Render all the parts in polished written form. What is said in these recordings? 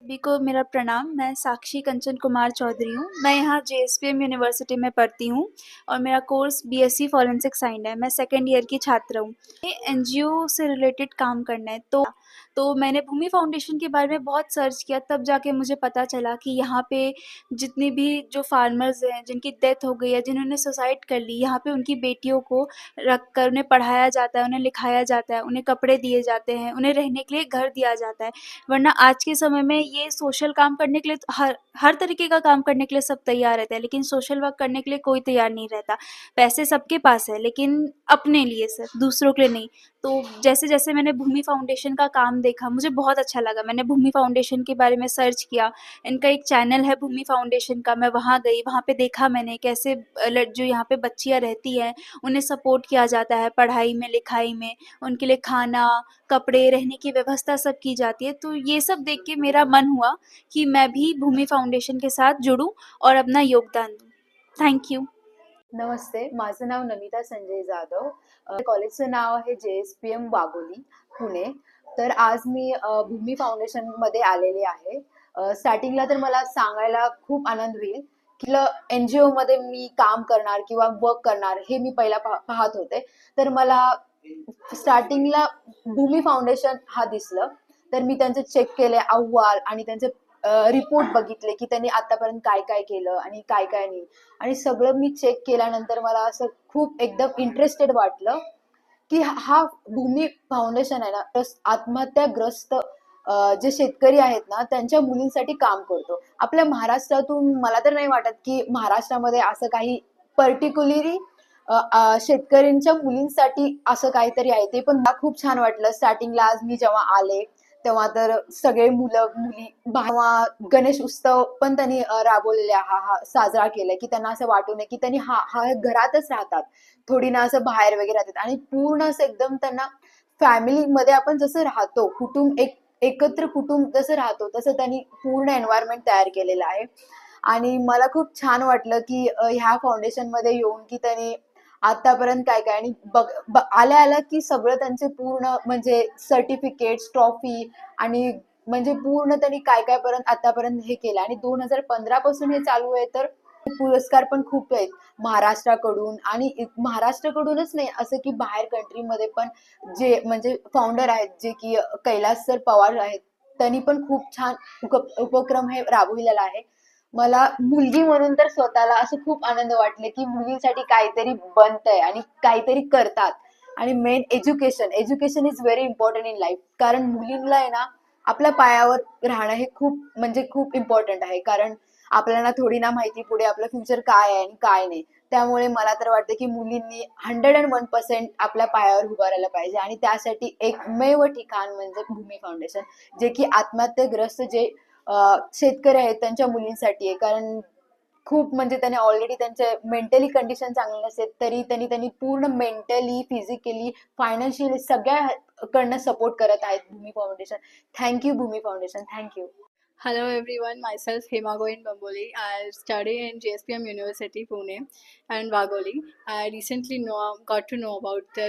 सभी को मेरा प्रणाम। मैं साक्षी कंचन कुमार चौधरी हूँ। मैं यहाँ जेएसपीएम यूनिवर्सिटी में पढ़ती हूँ और मेरा कोर्स बीएससी फॉरेंसिक साइंस है। मैं सेकंड ईयर की छात्रा हूँ। ये एनजीओ से रिलेटेड काम करना है, तो मैंने भूमि फाउंडेशन के बारे में बहुत सर्च किया, तब जाके मुझे पता चला कि यहाँ पे जितने भी जो फार्मर्स हैं जिनकी डेथ हो गई है, जिन्होंने सुसाइड कर ली, यहाँ पे उनकी बेटियों को रख कर उन्हें पढ़ाया जाता है, उन्हें लिखाया जाता है, उन्हें कपड़े दिए जाते हैं, उन्हें रहने के लिए घर दिया जाता है। वरना आज के समय में ये सोशल काम करने के लिए तो हर तरीके का काम करने के लिए सब तैयार रहते हैं, लेकिन सोशल वर्क करने के लिए कोई तैयार नहीं रहता। पैसे सबके पास है, लेकिन अपने लिए सिर्फ, दूसरों के लिए नहीं। तो जैसे-जैसे मैंने भूमि फाउंडेशन का काम देखा, मुझे बहुत अच्छा लगा। मैंने भूमि फाउंडेशन के बारे में सर्च किया। इनका एक चैनल है भूमि फाउंडेशन का, मैं वहाँ गई, वहाँ पे देखा मैंने कैसे जो यहाँ पे बच्चियाँ रहती हैं, उन्हें सपोर्ट किया जाता है पढ़ाई में, लिखाई में, उनके लिए खाना, कपड़े, रहने की व्यवस्था सब की जाती है। तो ये सब देख के मेरा मन हुआ कि मैं भी भूमि फाउंडेशन के साथ जुड़ूँ और अपना योगदान दूँ। Thank you. नमस्ते, माझं नाव नमिता संजय जाधव. कॉलेजचं नाव आहे JSPM वाघोली, पुणे. तर आज मी भूमी फाउंडेशनमध्ये आलेले आहे. स्टार्टिंगला तर मला सांगायला खूप आनंद होईल की NGO मध्ये मी काम करणार किंवा वर्क करणार हे मी पहिला पाहत होते. तर मला स्टार्टिंगला भूमी फाउंडेशन हा दिसलं. तर मी त्यांचे चेक केले अहवाल आणि त्यांचे रिपोर्ट बघितले की त्यांनी आतापर्यंत काय काय केलं आणि काय काय नाही. आणि सगळं मी चेक केल्यानंतर मला असं खूप एकदम इंटरेस्टेड वाटलं की हा भूमी फाउंडेशन आहे ना आत्महत्याग्रस्त जे शेतकरी आहेत ना त्यांच्या मुलींसाठी काम करतो. आपल्या महाराष्ट्रातून मला तर नाही वाटत की महाराष्ट्रामध्ये असं काही पर्टिक्युलरली शेतकऱ्यांच्या मुलींसाठी असं काहीतरी आहे. ते पण मला खूप छान वाटलं. स्टार्टिंगला आज मी जेव्हा आले तेव्हा तर सगळे मुलं मुली तेव्हा गणेश उत्सव पण त्यांनी राबवलेला हा साजरा केलाय की त्यांना असं वाटू नये की त्यांनी हा घरातच राहतात, थोडी ना असं बाहेर वगैरे राहतात आणि पूर्ण असं एकदम त्यांना फॅमिलीमध्ये आपण जसं राहतो कुटुंब एकत्र कुटुंब जसं राहतो तसं त्यांनी पूर्ण एन्व्हायरमेंट तयार केलेलं आहे. आणि मला खूप छान वाटलं की ह्या फाउंडेशन मध्ये येऊन की त्यांनी आतापर्यंत काय काय आणि आल्या आल्या की सगळं त्यांचे पूर्ण म्हणजे सर्टिफिकेट्स ट्रॉफी आणि म्हणजे पूर्ण त्यांनी काय काय पर्यंत आतापर्यंत हे केलं आणि 2015 पासून हे चालू आहे. तर पुरस्कार पण खूप आहेत महाराष्ट्राकडून आणि महाराष्ट्राकडूनच नाही असं की बाहेर कंट्रीमध्ये पण जे म्हणजे फाउंडर आहेत जे की कैलास सर पवार आहेत त्यांनी पण खूप छान उपक्रम हे राबविलेला आहे. मला मुलगी म्हणून तर स्वतःला असं खूप आनंद वाटले की मुलींसाठी काहीतरी बनतंय आणि काहीतरी करतात. आणि main education is very important in life. कारण मुलींना आहे ना आपल्या पायावर राहणं हे खूप म्हणजे खूप इम्पॉर्टंट आहे. कारण आपल्याला थोडी ना माहिती पुढे आपलं फ्युचर काय आहे आणि काय नाही. त्यामुळे मला तर वाटतं की मुलींनी 101% आपल्या पायावर उभं राहायला पाहिजे आणि त्यासाठी एकमेव ठिकाण म्हणजे भूमी फाउंडेशन जे की आत्महत्याग्रस्त जे शेतकरी आहेत त्यांच्या मुलींसाठी आहे. कारण खूप म्हणजे त्याने ऑलरेडी त्यांचे मेंटली कंडिशन चांगली नसेल तरी त्यांनी पूर्ण मेंटली फिजिकली फायनान्शियली सगळ्या कडनं सपोर्ट करत आहेत Bhumi foundation. Thank you Bhumi foundation. Thank you. Hello everyone, myself Hema Goin Bamboli. I study in JSPM University Pune and Vagoli. I recently got to know about the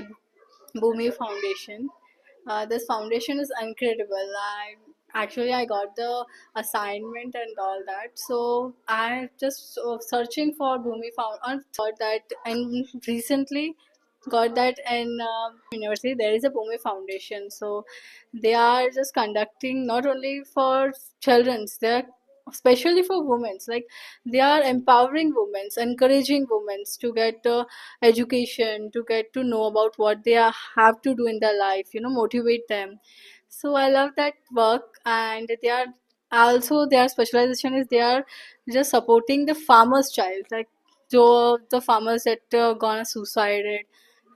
Bhumi Foundation. This foundation is incredible. I got the assignment and all that. So I just searching for Bhumi Foundation. Thought that and recently got that in university there is a Bhumi Foundation. So they are just conducting not only for children's, they are especially for women, like they are empowering women, encouraging women to get education, to get to know about what they have to do in their life, motivate them. So I love that work. And they are also, their specialization is they are just supporting the farmer's child, like the farmers that gonna suicided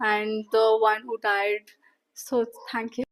and the one who died. So thank you.